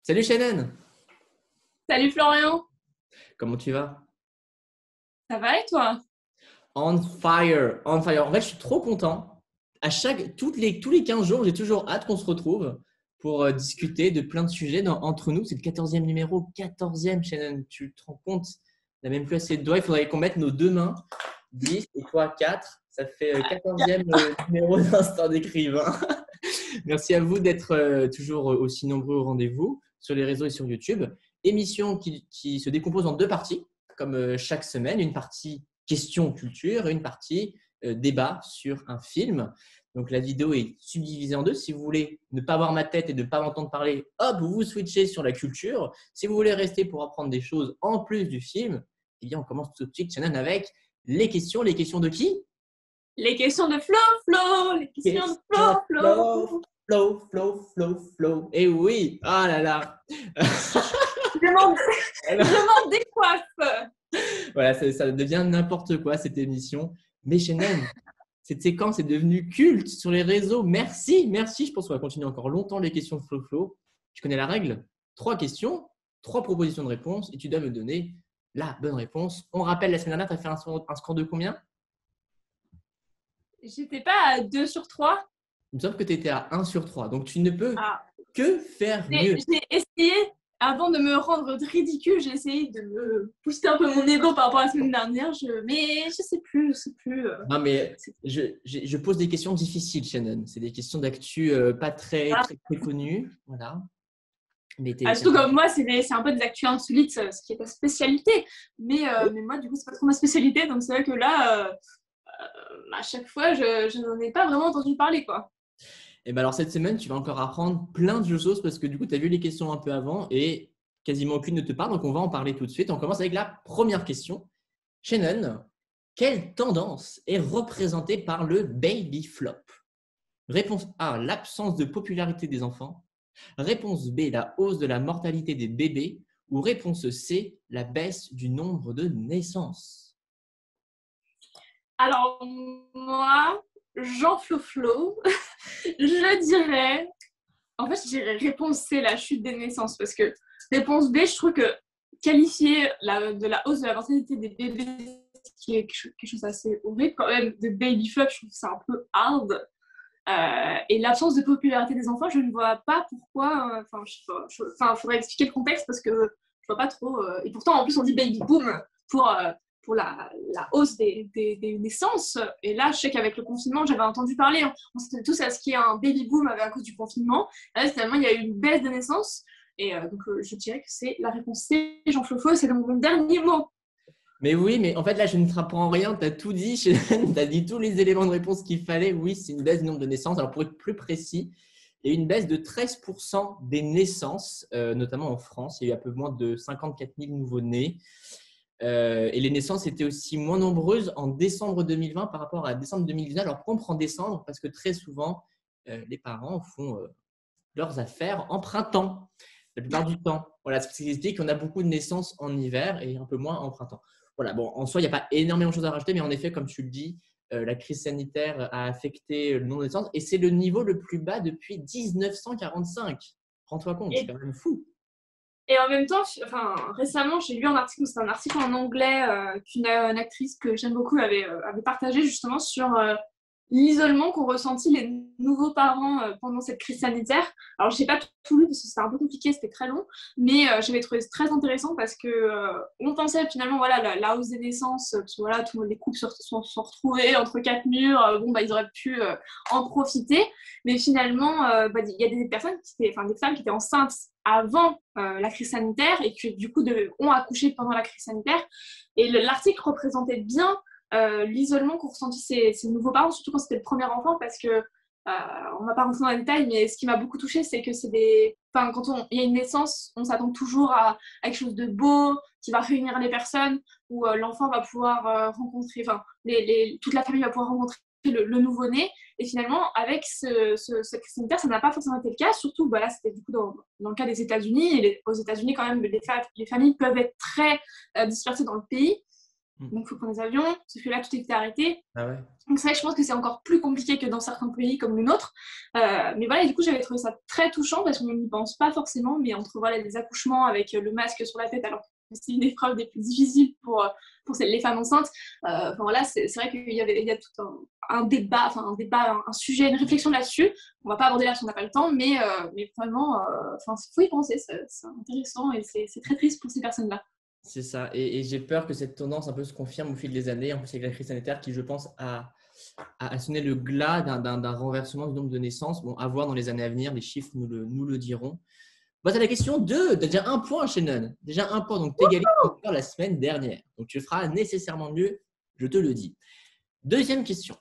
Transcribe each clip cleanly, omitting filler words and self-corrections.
Salut Shannon, Salut Florian, comment tu vas? ça va et toi? On fire, on fire. En fait, je suis trop content. Tous les 15 jours, j'ai toujours hâte qu'on se retrouve pour discuter de plein de sujets entre nous. C'est le 14e numéro, 14e Shannon. Tu te rends compte? On n'a même plus assez de doigts. Il faudrait qu'on mette nos deux mains, 10 et toi 4. Ça fait 14e numéro d'Instant d'écrivain. Merci à vous d'être toujours aussi nombreux au rendez-vous sur les réseaux et sur YouTube. Émission qui se décompose en deux parties, comme chaque semaine. Une partie question culture et une partie débat sur un film. Donc la vidéo est subdivisée en deux. Si vous voulez ne pas voir ma tête et ne pas m'entendre parler, hop, vous switchez sur la culture. Si vous voulez rester pour apprendre des choses en plus du film, eh bien on commence tout de suite, Shannon, avec les questions. Les questions de qui? Les questions de les questions de Question de flow, Flo. flow, flow, flow, flow. Et oui, ah là là. Je demande, je Alors, demande des coiffes. voilà, ça devient n'importe quoi cette émission. Mais Shannon, cette séquence est devenue culte sur les réseaux. Merci, merci. Je pense qu'on va continuer encore longtemps les questions de flow, flow. Tu connais la règle? Trois questions, trois propositions de réponse et tu dois me donner la bonne réponse. On rappelle, la semaine dernière, tu as fait un score de combien? J'étais pas à 2 sur 3. Il me semble que tu étais à 1 sur 3. Donc, tu ne peux Ah, que faire mieux. j'ai essayé, avant de me rendre ridicule, j'ai essayé de me booster un peu mon ego par rapport à la semaine dernière. Mais je sais plus, je sais plus. Non, mais je pose des questions difficiles, Shannon. C'est des questions d'actu pas très, Voilà. très, très connues. Voilà. Mais Surtout comme moi, c'est un peu des actus insolites, ce qui est ta spécialité. Mais moi, du coup, c'est pas trop ma spécialité. Donc c'est vrai que là, à chaque fois, je n'en ai pas vraiment entendu parler, quoi. Et ben alors, cette semaine, tu vas encore apprendre plein de choses parce que du coup, tu as vu les questions un peu avant et quasiment aucune ne te parle. Donc, on va en parler tout de suite. On commence avec la première question. Shannon, quelle tendance est représentée par le baby flop? Réponse A, l'absence de popularité des enfants. Réponse B, la hausse de la mortalité des bébés. Ou réponse C, la baisse du nombre de naissances. Alors, moi, Jean Flo, je dirais, en fait, je dirais réponse C, la chute des naissances, parce que réponse B, je trouve que qualifier de la hausse de la mortalité des bébés, qui est quelque chose d'assez horrible, quand même, de baby flop, je trouve que c'est un peu hard. Et l'absence de popularité des enfants, je ne vois pas pourquoi. Enfin, il faudrait expliquer le contexte parce que je vois pas trop. Et pourtant, en plus, on dit baby boom pour, euh, pour la hausse des naissances. Et là, je sais qu'avec le confinement, j'avais entendu parler. On s'était tous à ce qu'il y ait un baby boom à cause du confinement. Là, finalement, il y a eu une baisse des naissances. Et je dirais que c'est la réponse C, Jean Flofo, c'est mon dernier mot. Mais oui, mais en fait, là, je ne t'apprends rien. Tu as tout dit, tu as dit tous les éléments de réponse qu'il fallait. Oui, c'est une baisse du nombre de naissances. Alors, pour être plus précis, il y a eu une baisse de 13% des naissances, notamment en France. Il y a eu un peu moins de 54 000 nouveau-nés. Et les naissances étaient aussi moins nombreuses en décembre 2020 par rapport à décembre 2019. Alors, pourquoi on prend décembre? Parce que très souvent, les parents font leurs affaires en printemps, la plupart du temps. Voilà, ce qui explique qu'on a beaucoup de naissances en hiver et un peu moins en printemps. Voilà, bon, en soi, il n'y a pas énormément de choses à rajouter, mais en effet, comme tu le dis, la crise sanitaire a affecté le nombre de naissances et c'est le niveau le plus bas depuis 1945. Rends-toi compte, c'est Et quand même fou. Et en même temps, enfin, récemment, j'ai lu un article, c'était un article en anglais qu'une une actrice que j'aime beaucoup avait partagé justement sur l'isolement qu'ont ressenti les nouveaux parents pendant cette crise sanitaire. Alors, je n'ai pas tout lu parce que c'était un peu compliqué, c'était très long, mais j'avais trouvé très intéressant parce que on pensait finalement voilà la hausse des naissances, parce que voilà, tous les couples sont retrouvés entre quatre murs, bon bah ils auraient pu en profiter, mais finalement, il y a des personnes enfin des femmes qui étaient enceintes avant la crise sanitaire et qui du coup ont accouché pendant la crise sanitaire. Et l'article représentait bien l'isolement qu'ont ressenti ces nouveaux parents, surtout quand c'était le premier enfant, parce que on ne va pas rentrer dans les détails, mais ce qui m'a beaucoup touchée, c'est que enfin, quand il y a une naissance, on s'attend toujours à quelque chose de beau, qui va réunir les personnes, où l'enfant va pouvoir rencontrer, enfin, toute la famille va pouvoir rencontrer le nouveau-né. Et finalement, avec cette crise sanitaire, ça n'a pas forcément été le cas. Surtout, bah là, c'était du coup dans le cas des États-Unis. Et aux États-Unis, quand même, les familles peuvent être très dispersées dans le pays. Donc, il faut prendre des avions, sauf que là, tout était arrêté. Ah ouais. Donc, c'est vrai que je pense que c'est encore plus compliqué que dans certains pays comme le nôtre. Mais voilà, et du coup, j'avais trouvé ça très touchant parce qu'on n'y pense pas forcément, mais entre voilà, les accouchements avec le masque sur la tête, alors que c'est une des épreuves des plus difficiles pour les femmes enceintes. Enfin, voilà, c'est vrai qu'il y a tout un débat, un sujet, une réflexion là-dessus. On va pas aborder là si on n'a pas le temps, mais vraiment, il faut y penser, c'est intéressant et c'est très triste pour ces personnes-là. C'est ça. Et j'ai peur que cette tendance un peu se confirme au fil des années, en plus avec la crise sanitaire qui, je pense, a sonné le glas d'un renversement du nombre de naissances. Bon, à voir dans les années à venir, les chiffres nous le diront. Bah, tu as la question 2. Tu as déjà un point, Shannon. Déjà un point. Donc, tu égalises la semaine dernière. Donc, tu feras nécessairement mieux, je te le dis. Deuxième question.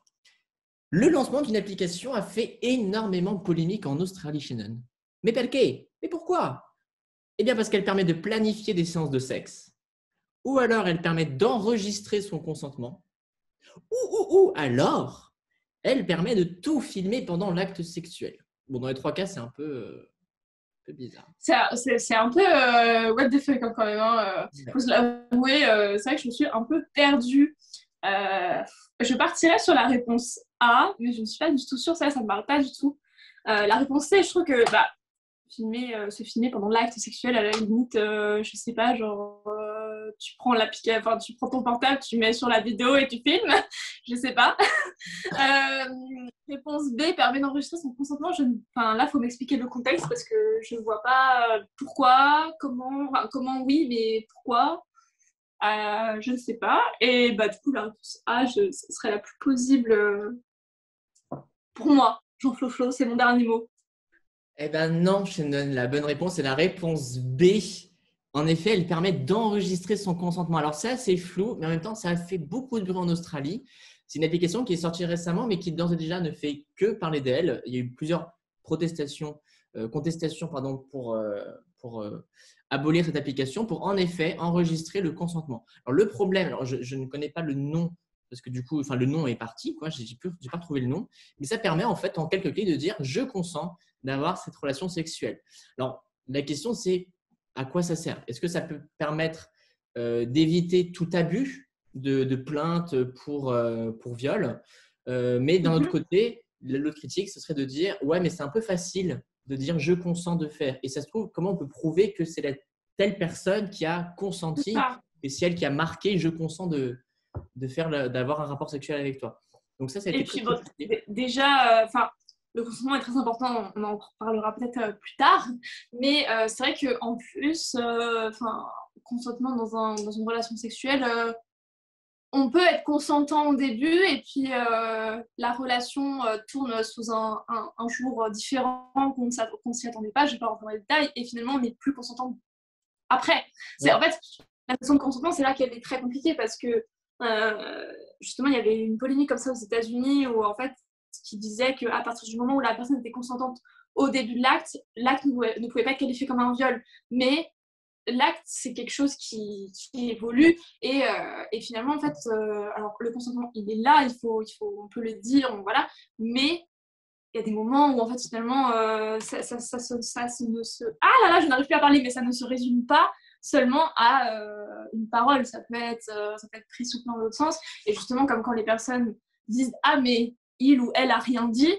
Le lancement d'une application a fait énormément de polémique en Australie, Shannon. Mais mais pourquoi? Eh bien, parce qu'elle permet de planifier des séances de sexe. Ou alors, elle permet d'enregistrer son consentement. Ou alors, elle permet de tout filmer pendant l'acte sexuel. Bon, dans les 3 cas, c'est un peu bizarre. C'est un peu what the fuck quand même. Faut se l'avouer, c'est vrai que je me suis un peu perdue. Je partirais sur la réponse A, mais je ne suis pas du tout sûre, ça ne me parle pas du tout. La réponse C, je trouve que se filmer pendant l'acte sexuel, à la limite, je sais pas, genre tu prends tu prends ton portable, tu mets sur la vidéo et tu filmes, je sais pas. Réponse B, permet d'enregistrer son consentement. Là, il faut m'expliquer le contexte parce que je ne vois pas pourquoi, comment oui, mais pourquoi. Je ne sais pas. Et du coup, la réponse A, ce serait la plus plausible pour moi. Jean Flo, c'est mon dernier mot. Eh bien non, Shannon, la bonne réponse est la réponse B. En effet, elle permet d'enregistrer son consentement. Alors c'est assez flou, mais en même temps, ça a fait beaucoup de bruit en Australie. C'est une application qui est sortie récemment, mais qui d'ores et déjà ne fait que parler d'elle. Il y a eu plusieurs contestations pour abolir cette application, pour en effet enregistrer le consentement. Alors le problème, alors je ne connais pas le nom, parce que du coup, le nom est parti, quoi. J'ai pas trouvé le nom, mais ça permet en fait en quelques clics de dire je consens d'avoir cette relation sexuelle. Alors la question c'est à quoi ça sert? Est-ce que ça peut permettre d'éviter tout abus de plainte pour viol? Mais d'un autre côté, l'autre critique, ce serait de dire ouais, mais c'est un peu facile de dire je consens de faire. Et ça se trouve, comment on peut prouver que c'est la telle personne qui a consenti et c'est elle qui a marqué je consens d'avoir un rapport sexuel avec toi. Donc ça a été puis, déjà, le consentement est très important, on en parlera peut-être plus tard, mais c'est vrai qu'en plus, consentement dans une relation sexuelle, on peut être consentant au début et puis la relation tourne sous un jour différent qu'on ne s'y attendait pas, je ne vais pas rentrer dans les détails, et finalement on n'est plus consentant après. Ouais. En fait, la question de consentement, c'est là qu'elle est très compliquée parce que justement, il y avait une polémique comme ça aux États-Unis où en fait, qui disait qu'à partir du moment où la personne était consentante au début de l'acte ne pouvait pas être qualifié comme un viol. Mais l'acte, c'est quelque chose qui évolue et finalement, en fait, alors le consentement, il est là, on peut le dire, voilà, mais il y a des moments où en fait finalement ça ne se je n'arrive plus à parler, mais ça ne se résume pas seulement à une parole, ça peut être pris sous plein d'autres sens, et justement comme quand les personnes disent mais il ou elle a rien dit,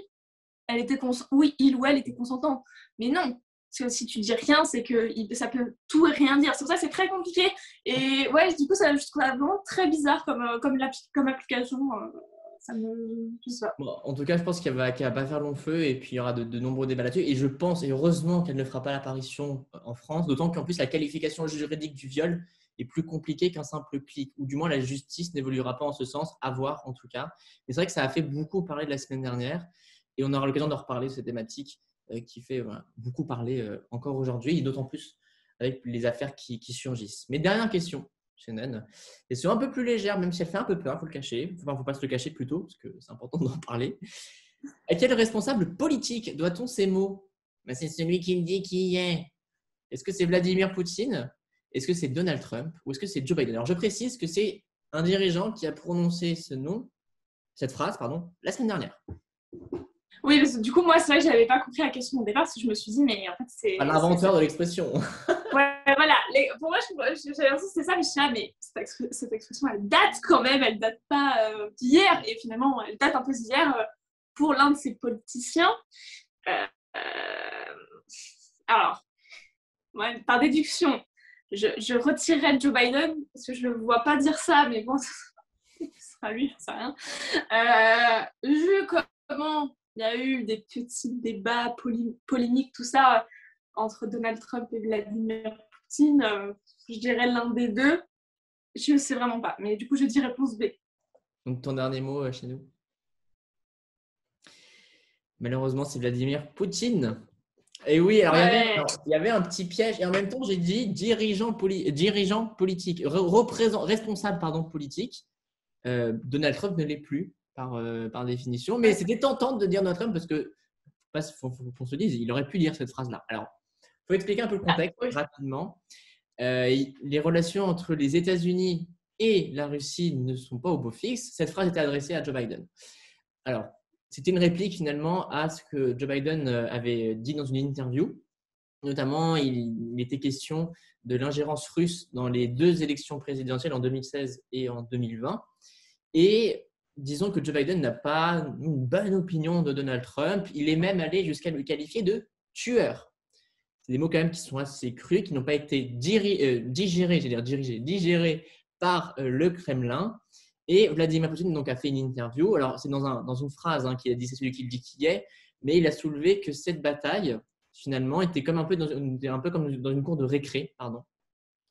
oui, il ou elle était consentant, mais non, parce que si tu dis rien, c'est que ça peut tout et rien dire, c'est pour ça que c'est très compliqué, et ouais, du coup je trouve ça vraiment très bizarre comme application. Je sais pas. Bon, en tout cas, je pense qu'elle va pas faire long feu et puis il y aura de nombreux débats là-dessus. Et je pense, et heureusement qu'elle ne fera pas l'apparition en France, d'autant qu'en plus la qualification juridique du viol est plus compliquée qu'un simple clic, ou du moins la justice n'évoluera pas en ce sens, à voir en tout cas. Mais c'est vrai que ça a fait beaucoup parler de la semaine dernière et on aura l'occasion de reparler de cette thématique qui fait beaucoup parler encore aujourd'hui, et d'autant plus avec les affaires qui surgissent. Mais dernière question. Shannon. Et c'est un peu plus légère, même si elle fait un peu peur, il faut le cacher. Enfin, il ne faut pas se le cacher plutôt, parce que c'est important d'en parler. À quel responsable politique doit-on ces mots? C'est celui qui le dit qui y est. Est-ce que c'est Vladimir Poutine? Est-ce que c'est Donald Trump? Ou est-ce que c'est Joe Biden? Alors, je précise que c'est un dirigeant qui a prononcé cette phrase, la semaine dernière. Oui, parce que du coup, moi, c'est vrai que je n'avais pas compris la question au départ, parce que je me suis dit, mais en fait, c'est… L'inventeur de l'expression. Ouais, voilà, pour moi, j'avais l'impression que c'était ça, mais je suis là, mais cette expression, elle date quand même, elle date pas d'hier, et finalement, elle date un peu d'hier pour l'un de ces politiciens. Euh, euh, alors, ouais, par déduction, je retirerais Joe Biden, parce que je ne le vois pas dire ça, mais bon, ce sera lui, j'en sais rien. Vu comment il y a eu des petits débats polémiques, tout ça, entre Donald Trump et Vladimir Poutine, je dirais l'un des deux. Je ne sais vraiment pas, mais du coup, je dis réponse B. Donc, ton dernier mot chez nous? Malheureusement, c'est Vladimir Poutine. Et oui, alors, Ouais. il y avait un petit piège. Et en même temps, j'ai dit dirigeant politique, responsable politique. Donald Trump ne l'est plus par définition. Mais c'était tentant de dire Donald Trump parce que, faut qu'on se dise, il aurait pu dire cette phrase-là. Alors, il faut expliquer un peu le contexte Oui. rapidement. Les relations entre les États-Unis et la Russie ne sont pas au beau fixe. Cette phrase était adressée à Joe Biden. Alors, c'était une réplique finalement à ce que Joe Biden avait dit dans une interview. Notamment, il était question de l'ingérence russe dans les 2 élections présidentielles en 2016 et en 2020. Et disons que Joe Biden n'a pas une bonne opinion de Donald Trump. Il est même allé jusqu'à le qualifier de tueur. C'est des mots quand même qui sont assez crus, qui n'ont pas été digérés par le Kremlin. Et Vladimir Poutine donc, a fait une interview. Alors, c'est dans une phrase qu'il a dit, c'est celui qui le dit qui est, mais il a soulevé que cette bataille, finalement, était comme un peu comme dans une cour de récré,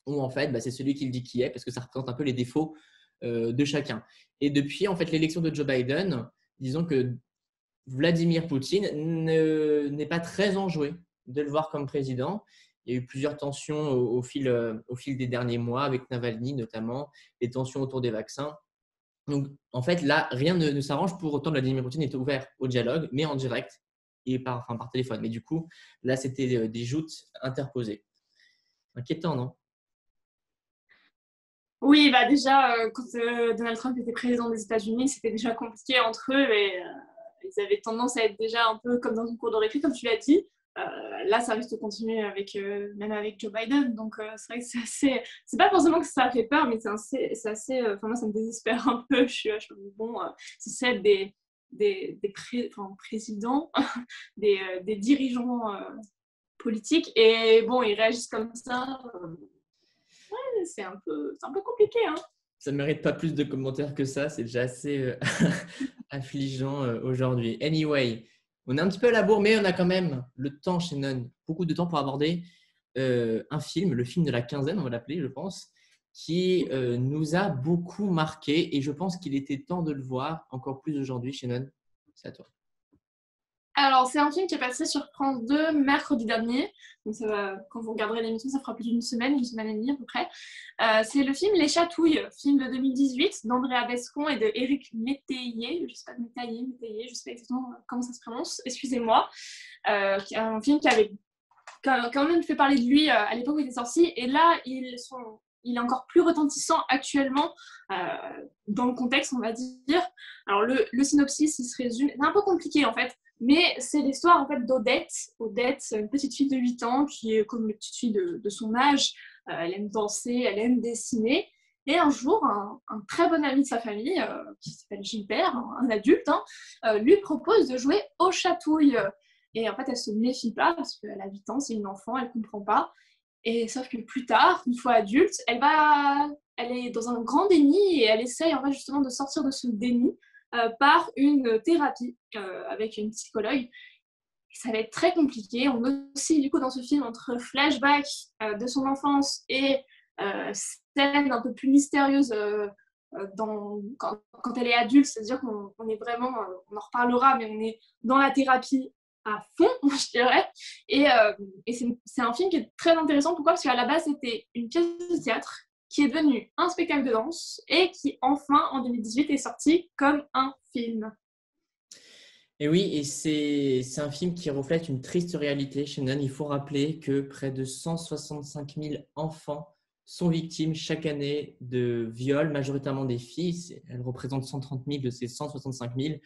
où en fait, c'est celui qui le dit qui est, parce que ça représente un peu les défauts de chacun. Et depuis en fait l'élection de Joe Biden, disons que Vladimir Poutine n'est pas très enjoué de le voir comme président. Il y a eu plusieurs tensions au fil des derniers mois avec Navalny notamment, les tensions autour des vaccins. Donc en fait là, rien ne s'arrange. Pour autant, Vladimir Poutine est ouvert au dialogue, mais en direct et par téléphone. Mais du coup, là, c'était des joutes interposées. Inquiétant, non? Oui, bah déjà, quand Donald Trump était président des États-Unis, c'était déjà compliqué entre eux et ils avaient tendance à être déjà un peu comme dans une cour de récré, comme tu l'as dit. Là, ça risque de continuer même avec Joe Biden. Donc, c'est vrai que c'est assez. C'est pas forcément que ça fait peur, mais c'est assez. Enfin, moi, ça me désespère un peu. Je me dis, bon, c'est présidents, des dirigeants politiques. Et bon, ils réagissent comme ça. C'est un peu compliqué, hein. Ça ne mérite pas plus de commentaires que ça. C'est déjà assez affligeant aujourd'hui. Anyway, on est un petit peu à la bourre, mais on a quand même le temps chez None, beaucoup de temps pour aborder un film, le film de la quinzaine, on va l'appeler, je pense, qui nous a beaucoup marqué. Et je pense qu'il était temps de le voir encore plus aujourd'hui chez None. C'est à toi. Alors, c'est un film qui est passé sur France 2 mercredi dernier. Donc, quand vous regarderez l'émission, ça fera plus d'une semaine et demie à peu près. C'est le film Les Chatouilles, film de 2018 d'Andrea Bescon et de Éric Métayer. Je ne sais pas, Métayer, je ne sais pas exactement comment ça se prononce, excusez-moi. Un film qui avait quand même fait parler de lui à l'époque où il était sorti. Et là, il est encore plus retentissant actuellement dans le contexte, on va dire. Alors, le synopsis, il se résume. C'est un peu compliqué, en fait. Mais c'est l'histoire en fait d'Odette. Odette, une petite fille de 8 ans qui est comme une petite fille de son âge. Elle aime danser, elle aime dessiner. Et un jour, un très bon ami de sa famille, qui s'appelle Gilbert, un adulte, lui propose de jouer aux chatouilles. Et en fait, elle se méfie pas parce qu'elle a 8 ans, c'est une enfant, elle comprend pas. Et sauf que plus tard, une fois adulte, elle est dans un grand déni et elle essaye en fait justement de sortir de ce déni par une thérapie avec une psychologue. Et ça va être très compliqué. On a aussi du coup dans ce film entre flashback de son enfance et scènes un peu plus mystérieuses quand elle est adulte, c'est-à-dire qu'on est vraiment, on en reparlera, mais on est dans la thérapie à fond, je dirais. Et c'est un film qui est très intéressant. Pourquoi? Parce qu'à la base, c'était une pièce de théâtre qui est devenu un spectacle de danse et qui, enfin, en 2018, est sorti comme un film. Et oui, et c'est un film qui reflète une triste réalité. Shannon, il faut rappeler que près de 165 000 enfants sont victimes chaque année de viols, majoritairement des filles. Elles représentent 130 000 de ces 165 000.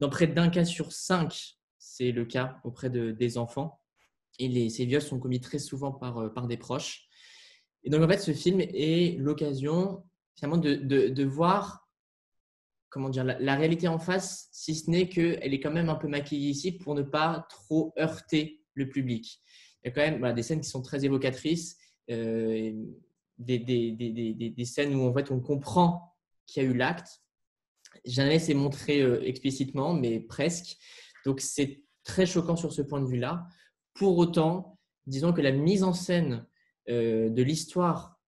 Dans près d'un cas sur 5, c'est le cas auprès des enfants. et ces viols sont commis très souvent par des proches. Et donc, en fait, ce film est l'occasion finalement de voir comment dire, la réalité en face, si ce n'est qu'elle est quand même un peu maquillée ici pour ne pas trop heurter le public. Il y a quand même des scènes qui sont très évocatrices, des scènes où en fait on comprend qu'il y a eu l'acte. Jamais c'est montré explicitement, mais presque. Donc c'est très choquant sur ce point de vue-là. Pour autant, disons que la mise en scène de l'histoire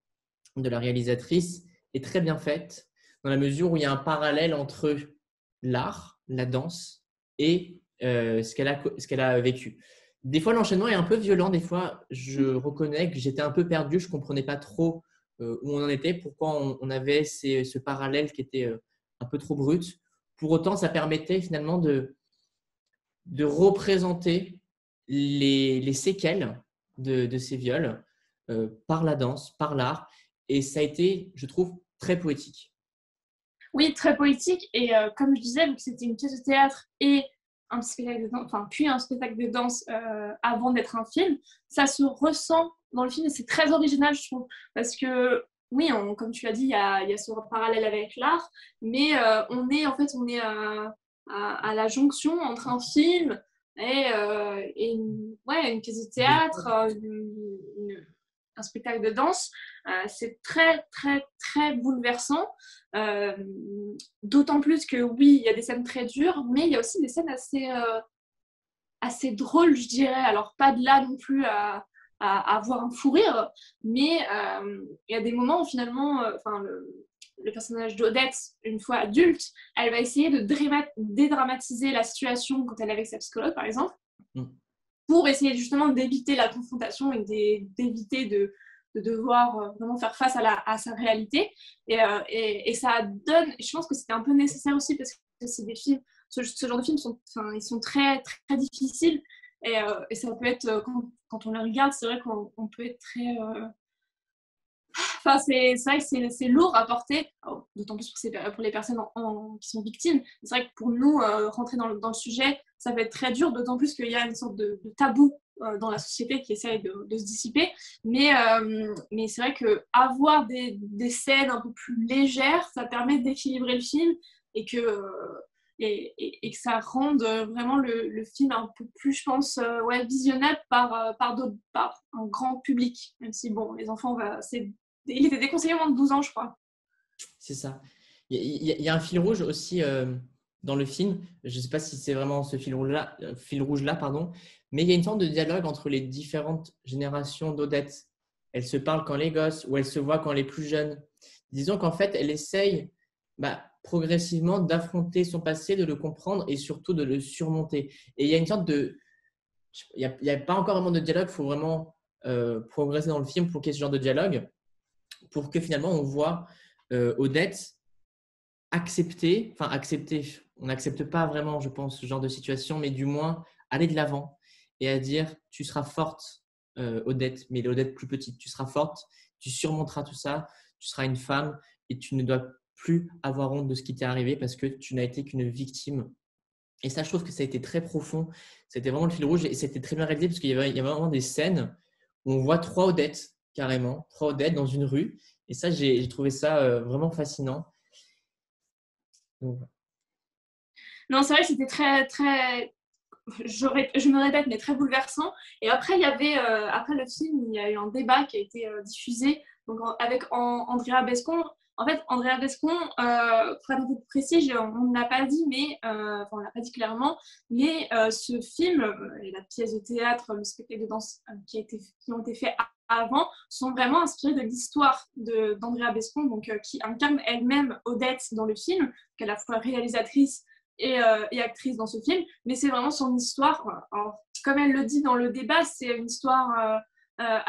de la réalisatrice est très bien faite dans la mesure où il y a un parallèle entre l'art, la danse et ce qu'elle a vécu. Des fois, l'enchaînement est un peu violent. Des fois, je reconnais que j'étais un peu perdu. Je ne comprenais pas trop où on en était, pourquoi on avait ce parallèle qui était un peu trop brut. Pour autant, ça permettait finalement de représenter les séquelles de ces viols par la danse, par l'art. Et ça a été, je trouve, très poétique. Oui, très poétique. Et comme je disais, vu que c'était une pièce de théâtre et un spectacle de danse, enfin, puis un spectacle de danse avant d'être un film, ça se ressent dans le film et c'est très original, je trouve. Parce que, oui, comme tu l'as dit, il y a ce parallèle avec l'art, mais on est à la jonction entre un film et ouais, une pièce de théâtre, un spectacle de danse. C'est très, très, très bouleversant. Euh, D'autant plus que oui, il y a des scènes très dures, mais il y a aussi des scènes assez drôles, je dirais. Alors, pas de là non plus à avoir un fou rire, mais il y a des moments où finalement, le personnage d'Odette, une fois adulte, elle va essayer de dédramatiser la situation quand elle est avec sa psychologue, par exemple, pour essayer justement d'éviter la confrontation et d'éviter de devoir vraiment faire face à sa réalité. Et ça donne, je pense que c'était un peu nécessaire aussi parce que c'est des films, ce genre de films ils sont très, très difficiles et ça peut être, quand on les regarde, c'est vrai qu'on peut être très... Enfin, c'est vrai que c'est lourd à porter, d'autant plus pour les personnes qui sont victimes. C'est vrai que pour nous, rentrer dans le sujet, ça va être très dur, d'autant plus qu'il y a une sorte de tabou dans la société qui essaye de se dissiper. Mais c'est vrai qu'avoir des scènes un peu plus légères, ça permet d'équilibrer le film et et que ça rende vraiment le film un peu plus, je pense, ouais, visionnable par un grand public. Même si, bon, les enfants, il était déconseillé moins de 12 ans, je crois. C'est ça. Il y a un fil rouge aussi dans le film. Je ne sais pas si c'est vraiment ce fil rouge-là, pardon, mais il y a une sorte de dialogue entre les différentes générations d'Odette. Elle se parle quand elle est gosse ou elle se voit quand elle est plus jeune. Disons qu'en fait, elle essaye progressivement d'affronter son passé, de le comprendre et surtout de le surmonter. Et il y a une sorte de… Il n'y a pas encore vraiment de dialogue, il faut vraiment progresser dans le film pour qu'il y ait ce genre de dialogue, pour que finalement on voit Odette accepter, on n'accepte pas vraiment, je pense, ce genre de situation, mais du moins aller de l'avant et à dire tu seras forte, Odette, mais l'Odette plus petite, tu seras forte, tu surmonteras tout ça, tu seras une femme et tu ne dois plus avoir honte de ce qui t'est arrivé parce que tu n'as été qu'une victime. Et ça, je trouve que ça a été très profond. C'était vraiment le fil rouge et c'était très bien réalisé parce qu'il y avait vraiment des scènes où on voit trois Odettes, carrément, trois Odettes dans une rue. Et ça, j'ai trouvé ça vraiment fascinant. Donc, Non, c'est vrai que c'était très, très, je me répète, mais très bouleversant. Et après, après le film, il y a eu un débat qui a été diffusé donc, avec Andrea Bescon. En fait, Andrea Bescon, pour être un peu plus précis, on ne l'a pas dit, mais on ne l'a pas dit clairement, mais ce film, et la pièce de théâtre, le spectacle de danse qui ont été faits avant, sont vraiment inspirés de l'histoire d'Andrea Bescon, donc, qui incarne elle-même Odette dans le film, qui est à la fois réalisatrice et actrice dans ce film, mais c'est vraiment son histoire. Alors, comme elle le dit dans le débat, c'est une histoire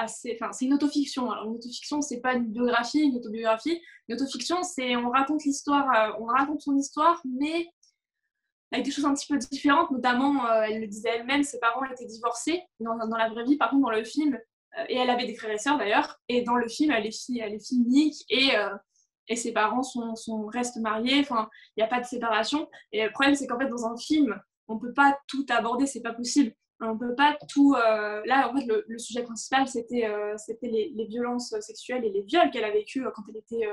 c'est une autofiction. Alors, une autofiction, c'est pas une biographie, une autobiographie. Une autofiction, c'est on raconte l'histoire, on raconte son histoire, mais avec des choses un petit peu différentes. Notamment, elle le disait elle-même, ses parents étaient divorcés dans la vraie vie. Par contre, dans le film, et elle avait des frères et sœurs d'ailleurs, et dans le film, elle est fille unique et ses parents restent mariés. Enfin, il n'y a pas de séparation. Et le problème, c'est qu'en fait, dans un film, on ne peut pas tout aborder, c'est pas possible. On peut pas tout. Là, en fait, le sujet principal, c'était les violences sexuelles et les viols qu'elle a vécu quand elle était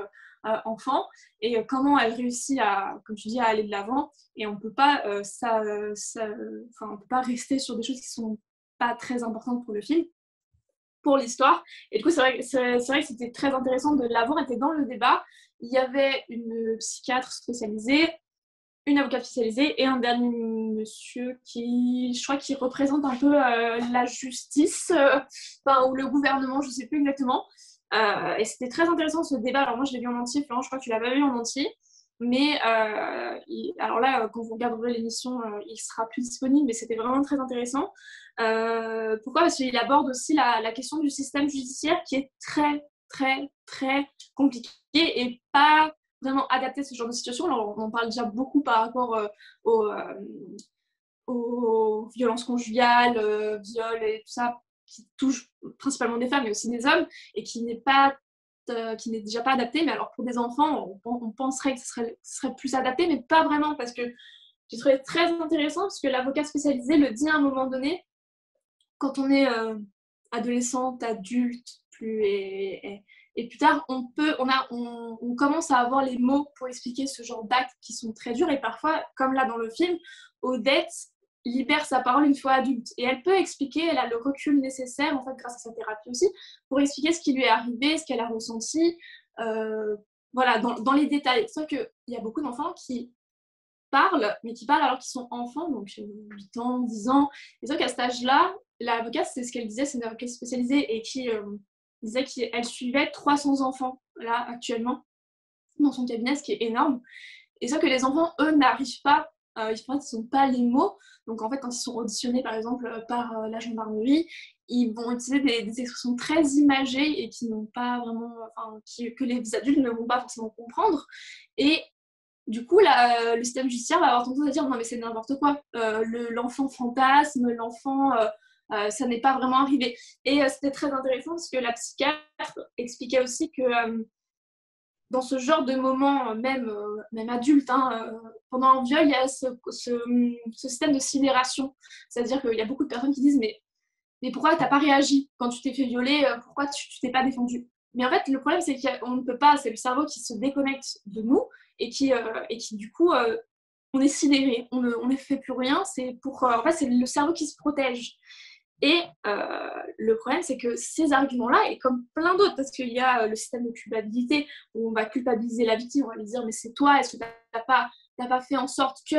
enfant, et comment elle réussit à, comme tu dis, à aller de l'avant. Et on peut pas, on peut pas rester sur des choses qui sont pas très importantes pour le film, pour l'histoire. Et du coup, c'est vrai que c'était très intéressant de l'avoir été dans le débat. Il y avait une psychiatre spécialisée, une avocate spécialisée et un dernier monsieur qui, je crois, qui représente un peu la justice, ou le gouvernement, je ne sais plus exactement. Et c'était très intéressant ce débat. Alors moi, je l'ai vu en entier, Florent, je crois que tu l'as pas vu en entier. Mais alors là, quand vous regarderez l'émission, il sera plus disponible, mais c'était vraiment très intéressant. Pourquoi? Parce qu'il aborde aussi la question du système judiciaire qui est très, très, très compliqué et pas vraiment adapté à ce genre de situation. Alors, on en parle déjà beaucoup par rapport aux violences conjugales, viols et tout ça, qui touchent principalement des femmes, mais aussi des hommes, et qui n'est déjà pas adapté. Mais alors, pour des enfants, on penserait que ce serait plus adapté, mais pas vraiment, parce que j'ai trouvé très intéressant, parce que l'avocat spécialisé le dit à un moment donné, quand on est adolescente, adulte, et plus tard, on commence à avoir les mots pour expliquer ce genre d'actes qui sont très durs. Et parfois, comme là dans le film, Odette libère sa parole une fois adulte. Et elle peut expliquer, elle a le recul nécessaire, en fait, grâce à sa thérapie aussi, pour expliquer ce qui lui est arrivé, ce qu'elle a ressenti, voilà, dans les détails. Sauf qu'il y a beaucoup d'enfants qui parlent, mais qui parlent alors qu'ils sont enfants, donc 8 ans, 10 ans. Et sauf qu'à cet âge-là, l'avocate, c'est ce qu'elle disait, c'est une avocate spécialisée et qui disait qu'elle suivait 300 enfants, là, actuellement, dans son cabinet, ce qui est énorme. Et ça que les enfants, eux, n'arrivent pas, ils n'ont pas les mots. Donc, en fait, quand ils sont auditionnés, par exemple, par la gendarmerie, ils vont utiliser des expressions très imagées et qui n'ont pas vraiment, que les adultes ne vont pas forcément comprendre. Et du coup, le système judiciaire va avoir tendance à dire non, mais c'est n'importe quoi. L'enfant fantasme, l'enfant, ça n'est pas vraiment arrivé. Et c'était très intéressant parce que la psychiatre expliquait aussi que dans ce genre de moment, même adulte, pendant un viol, il y a ce système de sidération. C'est-à-dire qu'il y a beaucoup de personnes qui disent mais pourquoi tu n'as pas réagi quand tu t'es fait violer? Pourquoi tu t'es pas défendu? Mais en fait, le problème, c'est qu'on ne peut pas, c'est le cerveau qui se déconnecte de nous et qui du coup, on est sidéré, on ne fait plus rien. En fait, c'est le cerveau qui se protège. Et le problème, c'est que ces arguments-là, et comme plein d'autres, parce qu'il y a le système de culpabilité où on va culpabiliser la victime, on va lui dire mais c'est toi, est-ce que t'as pas fait en sorte que,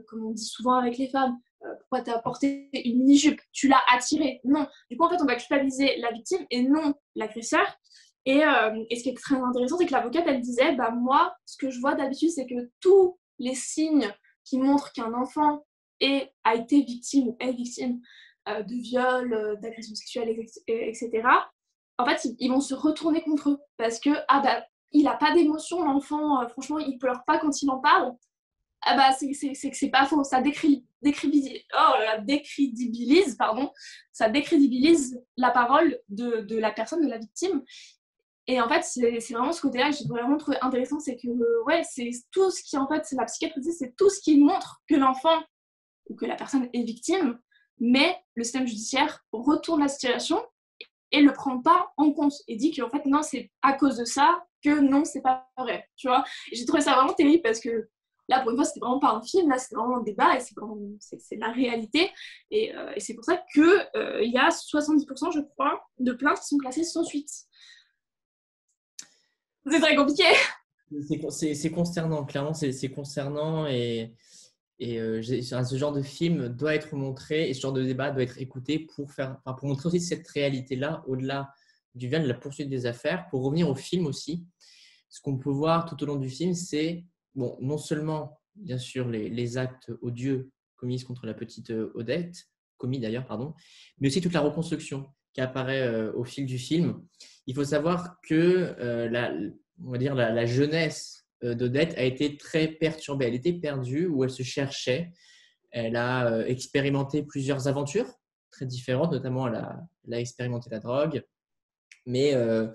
comme on dit souvent avec les femmes, pourquoi t'as porté une mini-jupe, tu l'as attirée? Non. Du coup, en fait, on va culpabiliser la victime et non l'agresseur. Et ce qui est très intéressant, c'est que l'avocate, elle disait, bah moi, ce que je vois d'habitude, c'est que tous les signes qui montrent qu'un enfant a été victime ou est victime de viol, d'agression sexuelle, etc., en fait, ils vont se retourner contre eux parce que, il n'a pas d'émotion, l'enfant, franchement, il pleure pas quand il en parle. C'est que c'est pas faux, ça décrédibilise, pardon, ça décrédibilise la parole de la personne, de la victime. Et en fait, c'est vraiment ce côté-là que j'ai vraiment trouvé intéressant, c'est que, ouais, c'est tout ce qui, en fait, la psychiatre dit, c'est tout ce qui montre que l'enfant ou que la personne est victime, mais le système judiciaire retourne la situation et ne le prend pas en compte et dit qu'en fait, non, c'est à cause de ça que non, c'est pas vrai, tu vois. Et j'ai trouvé ça vraiment terrible parce que là, pour une fois, c'était vraiment pas un film, là, c'était vraiment un débat et c'est la réalité. Et c'est pour ça qu'il y a 70%, je crois, de plaintes qui sont classées sans suite. C'est très compliqué. C'est concernant, clairement, c'est concernant ce genre de film doit être montré et ce genre de débat doit être écouté pour montrer aussi cette réalité-là, au-delà du viol, de la poursuite des affaires. Pour revenir au film aussi, ce qu'on peut voir tout au long du film, c'est non seulement, bien sûr, les actes odieux commis contre la petite Odette, commis d'ailleurs, pardon, mais aussi toute la reconstruction qui apparaît au fil du film. Il faut savoir que on va dire la jeunesse d'Odette a été très perturbée. Elle était perdue, où elle se cherchait. Elle a expérimenté plusieurs aventures très différentes, notamment elle a expérimenté la drogue, mais elle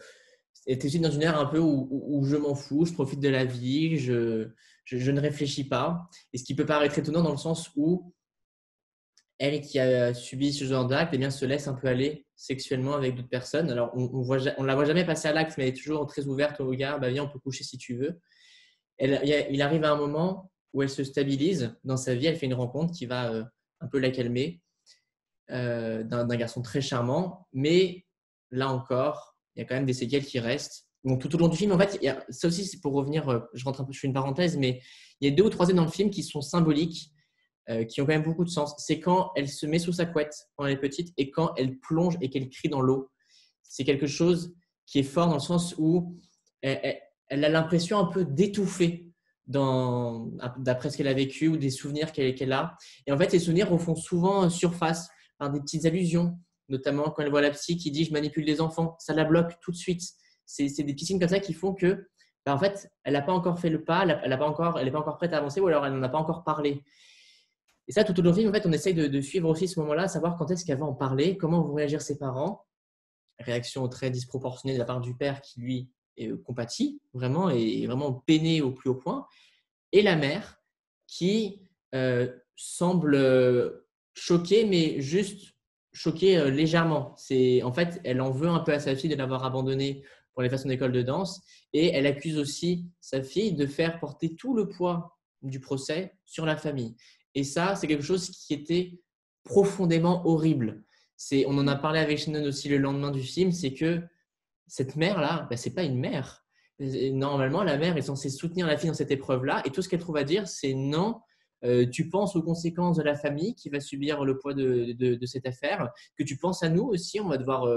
était aussi dans une ère un peu où je m'en fous, je profite de la vie, je ne réfléchis pas. Et ce qui peut paraître étonnant dans le sens où elle qui a subi ce genre d'acte, eh bien, se laisse un peu aller sexuellement avec d'autres personnes. Alors, on la voit jamais passer à l'acte, mais elle est toujours très ouverte au regard. Bah, viens, on peut coucher si tu veux. Il arrive à un moment où elle se stabilise dans sa vie. Elle fait une rencontre qui va un peu la calmer, d'un garçon très charmant. Mais là encore, il y a quand même des séquelles qui restent. Donc, tout au long du film, en fait, ça aussi, c'est pour revenir, je fais une parenthèse, mais il y a 2 ou 3 scènes dans le film qui sont symboliques, qui ont quand même beaucoup de sens. C'est quand elle se met sous sa couette quand elle est petite et quand elle plonge et qu'elle crie dans l'eau. C'est quelque chose qui est fort dans le sens où elle a l'impression un peu d'étouffer d'après ce qu'elle a vécu ou des souvenirs qu'elle a. Et en fait, ces souvenirs refont souvent surface par des petites allusions, notamment quand elle voit la psy qui dit « je manipule les enfants », ça la bloque tout de suite. C'est des petits signes comme ça qui font que, bah, en fait, elle n'a pas encore fait le pas, elle n'est pas encore prête à avancer ou alors elle n'en a pas encore parlé. Et ça, tout au long du film, en fait, on essaye de suivre aussi ce moment-là, savoir quand est-ce qu'elle va en parler, comment vont réagir ses parents. Réaction très disproportionnée de la part du père qui, lui, compatit vraiment et vraiment peiné au plus haut point. Et la mère qui semble choquée, mais juste choquée légèrement. En fait, elle en veut un peu à sa fille de l'avoir abandonnée pour les faire son école de danse et elle accuse aussi sa fille de faire porter tout le poids du procès sur la famille. Et ça, c'est quelque chose qui était profondément horrible. On en a parlé avec Shannon aussi le lendemain du film, c'est que cette mère-là, bah, ce n'est pas une mère. Normalement, la mère est censée soutenir la fille dans cette épreuve-là et tout ce qu'elle trouve à dire, c'est non, tu penses aux conséquences de la famille qui va subir le poids de cette affaire, que tu penses à nous aussi, on va devoir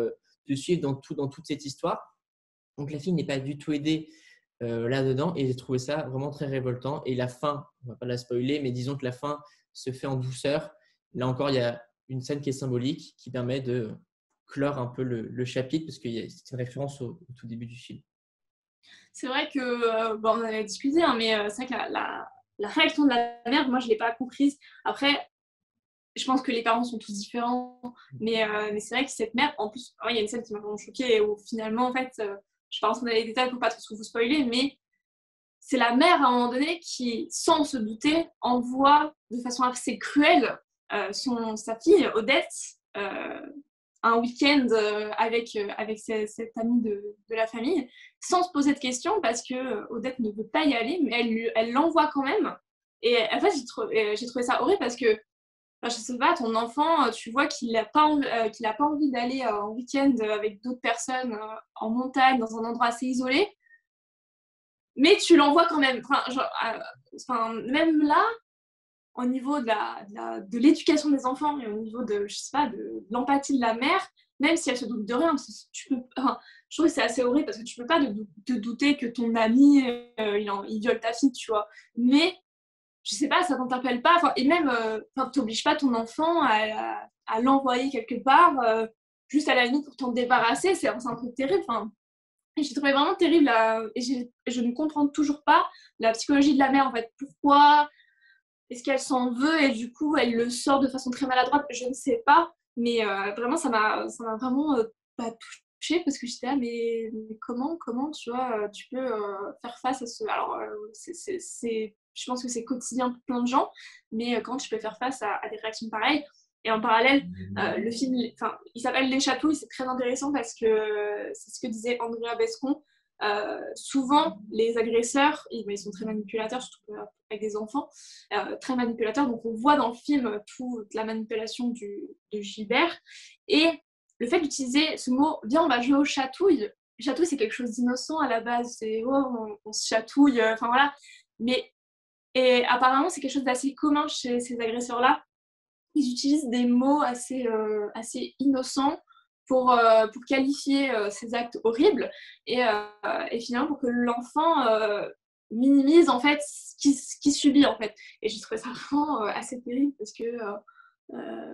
te suivre dans toute cette histoire. Donc la fille n'est pas du tout aidée là-dedans et j'ai trouvé ça vraiment très révoltant. Et la fin, on ne va pas la spoiler, mais disons que la fin se fait en douceur. Là encore, il y a une scène qui est symbolique qui permet de clore un peu le chapitre parce que c'est une référence au tout début du film. C'est vrai que, bon, on en avait discuté, hein, mais c'est vrai que la réaction de la mère, moi, je ne l'ai pas comprise. Après, je pense que les parents sont tous différents, mais c'est vrai que cette mère, en plus, il y a une scène qui m'a vraiment choquée où finalement, en fait, je ne vais pas rentrer dans les détails pour pas trop vous spoiler, mais c'est la mère à un moment donné qui, sans se douter, envoie de façon assez cruelle sa fille, Odette, un week-end avec cette amie de la famille, sans se poser de questions, parce que Odette ne veut pas y aller, mais elle l'envoie quand même. Et en fait, j'ai trouvé ça horrible parce que, enfin, je sais pas, ton enfant, tu vois qu'il n'a pas envie d'aller en week-end avec d'autres personnes en montagne, dans un endroit assez isolé, mais tu l'envoies quand même. Même là, au niveau de l'éducation des enfants et au niveau je sais pas, de l'empathie de la mère, même si elle se doute de rien, je trouve que c'est assez horrible parce que tu peux pas te douter que ton ami, il viole ta fille, tu vois. Mais, je sais pas, ça t'interpelle pas, et même, t'obliges pas ton enfant à l'envoyer quelque part, juste à la limite pour t'en débarrasser, c'est un truc terrible, et j'ai trouvé vraiment terrible, et je ne comprends toujours pas la psychologie de la mère, en fait. Pourquoi est-ce qu'elle s'en veut et du coup elle le sort de façon très maladroite? Je ne sais pas, mais vraiment ça m'a vraiment pas touchée parce que j'étais là, mais comment tu vois, tu peux faire face à ce. Alors, je pense que c'est quotidien pour plein de gens, mais comment tu peux faire face à des réactions pareilles? Et en parallèle, le film, il s'appelle Les Chatouilles, c'est très intéressant parce que c'est ce que disait Andrea Bescon. Souvent, les agresseurs, ils sont très manipulateurs, surtout avec des enfants, très manipulateurs. Donc, on voit dans le film toute la manipulation de Gilbert. Et le fait d'utiliser ce mot, viens, on va jouer aux chatouilles. Les chatouilles, c'est quelque chose d'innocent à la base. C'est, oh, on se chatouille, enfin voilà. Et apparemment, c'est quelque chose d'assez commun chez ces agresseurs-là. Ils utilisent des mots assez innocents pour qualifier ces actes horribles et finalement pour que l'enfant minimise en fait ce qu'il subit en fait. Et j'ai trouvé ça vraiment assez terrible parce que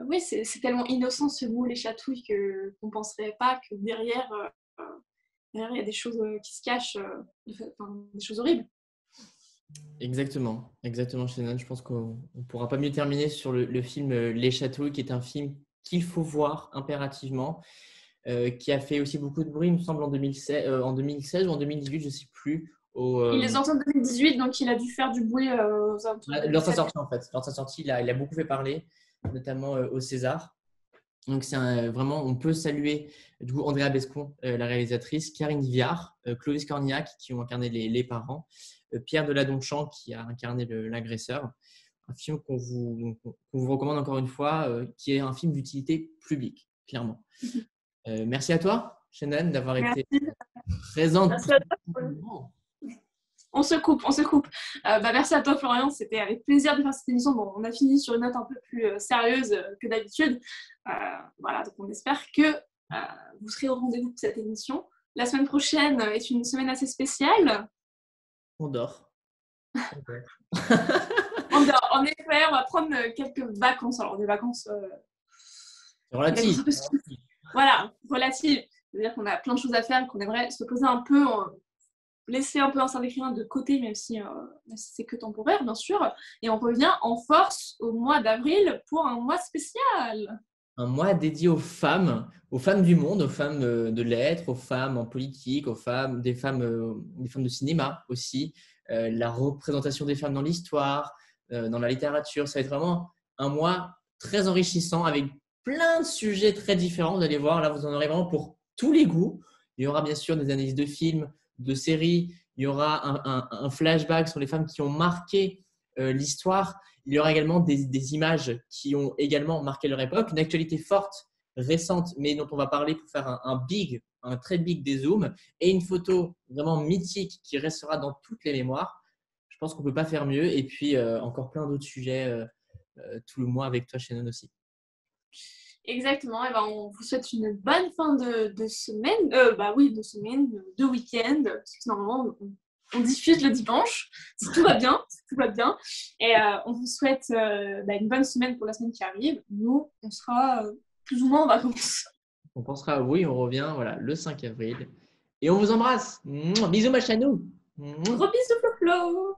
oui, c'est tellement innocent ce mot les chatouilles qu'on ne penserait pas que derrière il y a des choses qui se cachent, des choses horribles. Exactement, Shannon. Je pense qu'on ne pourra pas mieux terminer sur le film Les Châteaux, qui est un film qu'il faut voir impérativement, qui a fait aussi beaucoup de bruit, il me semble, en 2016 ou en 2018, je ne sais plus. Il est sorti en 2018, donc il a dû faire du bruit aux alentours de Lors de sa 2017. sortie, en fait. Lors de sa sortie, il a beaucoup fait parler. notamment au César. Donc, vraiment, on peut saluer du coup Andrea Bescon, la réalisatrice, Karine Viard, Clovis Cornillac qui ont incarné les parents, Pierre Deladonchamp qui a incarné l'agresseur. Un film qu'on vous recommande encore une fois, qui est un film d'utilité publique, clairement. Merci à toi, Shannon, d'avoir été présente. Merci à toi. On se coupe. Merci à toi, Florian. C'était avec plaisir de faire cette émission. Bon, on a fini sur une note un peu plus sérieuse que d'habitude. Voilà, donc on espère que vous serez au rendez-vous de cette émission. La semaine prochaine est une semaine assez spéciale. On dort. On dort. En effet, on va prendre quelques vacances. Alors, des vacances relatives. Voilà, relatives. C'est-à-dire qu'on a plein de choses à faire et qu'on aimerait se poser un peu, laisser un peu un Saint-Écrivain de côté, même si c'est que temporaire, bien sûr. Et on revient en force au mois d'avril pour un mois spécial. Un mois dédié aux femmes du monde, aux femmes de lettres, aux femmes en politique, des femmes de cinéma aussi, la représentation des femmes dans l'histoire, dans la littérature. Ça va être vraiment un mois très enrichissant avec plein de sujets très différents. Vous allez voir, là, vous en aurez vraiment pour tous les goûts. Il y aura bien sûr des analyses de films, de séries. Il y aura un flashback sur les femmes qui ont marqué l'histoire. Il y aura également des images qui ont également marqué leur époque. Une actualité forte, récente, mais dont on va parler pour faire un très big dézoom. Et une photo vraiment mythique qui restera dans toutes les mémoires. Je pense qu'on ne peut pas faire mieux. Et puis, encore plein d'autres sujets tout le mois avec toi, Shannon, aussi. Exactement, et on vous souhaite une bonne fin de semaine, de week-end, parce que normalement on diffuse le dimanche, si tout va bien, et on vous souhaite une bonne semaine pour la semaine qui arrive. Nous, on sera plus ou moins en vacances. On pensera, oui, on revient le 5 avril, et on vous embrasse. Bisous ma chanou. Gros bisous, Flo.